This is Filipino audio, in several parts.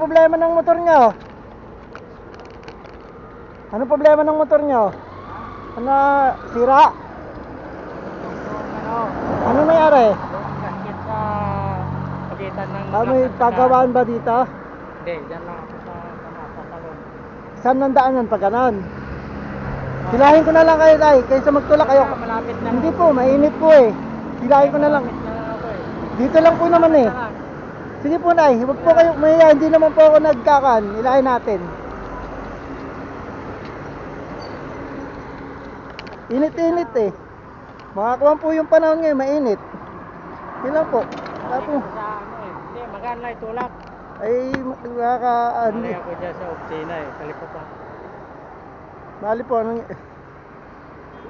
problema ng motor nyo? Ano problema ng motor nyo? Ano, sira? Ano nangyari? Yung gasket sa pagitan ng May pagawaan ba dito? Hindi, dyan lang ako sa salon. Saan nandaan yan pag ganon? Silahin ko na lang kayo, tay, kaysa magtulak kayo. Malapit na. Hindi po, mainit po eh. Silahin ko na lang. Malapit na ako eh. Dito lang po naman eh. Sige po, nay, huwag po kayo umaya. Hindi naman po ako nagkakan. Ilahin natin. Init-init eh. Makakuha po yung panahon ngayon, mainit. Yun lang po. Wala po. Sa ano eh. Hindi, magana itulak. Ay, Malay ako dyan sa opisina eh. Kalipo pa. Bali po, anong...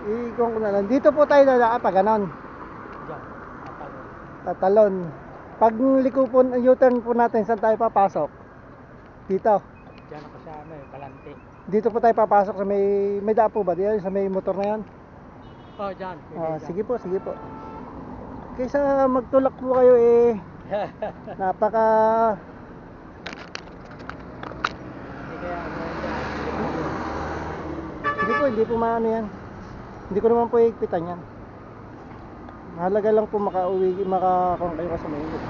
Ikon ko na lang. Dito po tayo dadaan pag ganon. Dyan. Tatalon. Tatalon. Pag liko po, U-turn po natin, saan tayo papasok? Dito. Dyan ako sa ano eh. Kalante. Dito po tayo papasok sa may daan po ba? Diyan, sa may motor na yan? Oh, dyan. Sige po, sige po. Kaysa magtulak po kayo eh, napaka... Hindi kaya ano dyan. Hindi po, hindi po maano yan. Hindi ko naman po higpitan yan. Mahalaga lang po makakong kayo kasi mainit.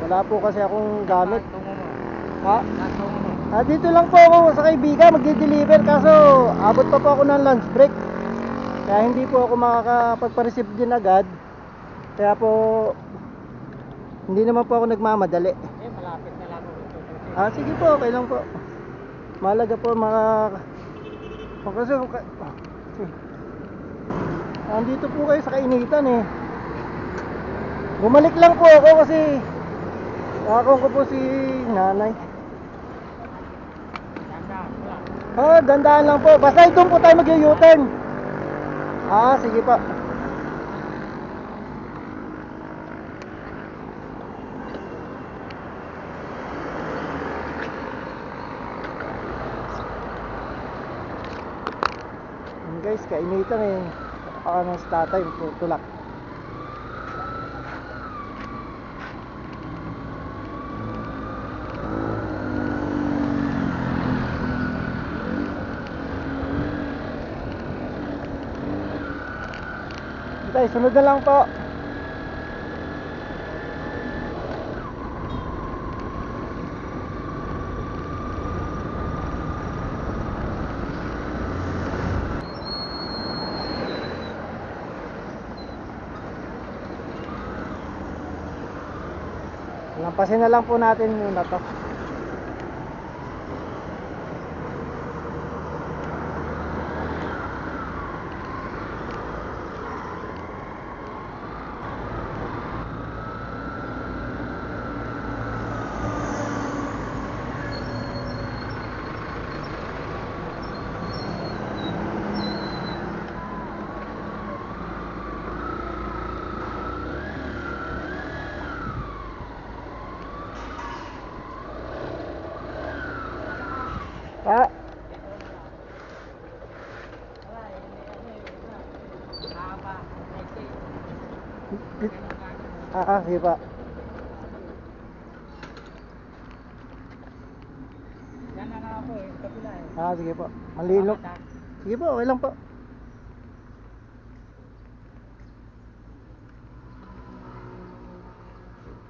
Wala po kasi akong gamit. Tungo mo. Ha? Tungo mo. Dito lang po ako sa kaibigan, magdi-deliver kaso abot pa po ako ng lunch break. Kaya hindi po ako makakapagpa-receive din agad. Kaya po hindi naman po ako nagmamadali. Eh, malapit na lang ako. Sige po, okay lang po. Mahalaga po kasi andito po kayo sa kainitan eh. Bumalik lang po ako kasi nakakong ko po si nanay. Dandaan lang po. Basta doon po tayo mag-U-turn. Sige pa. Guys, kainitan eh. Ano sa tatay, tulak. Tay, sunod na lang po. Lampasin na lang po natin muna to. Sige pa. Yan na ako eh. Kapila eh. Sige po. Malilok. Sige po, okay lang po.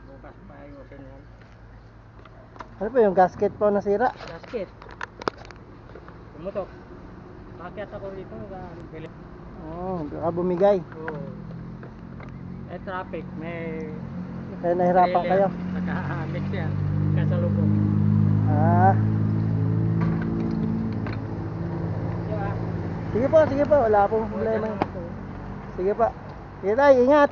Bukas pa ayusin yan. Ano po yung gasket po nasira? Gasket. Tumutok. Pakyat ako rito. Bili. Baka bumigay. Oo. Eh traffic. Kaya nahirapan kayo. Naka-mix yan. Kasalubong. Sige po, wala pong problema. Sige po. Sige tayo, ingat.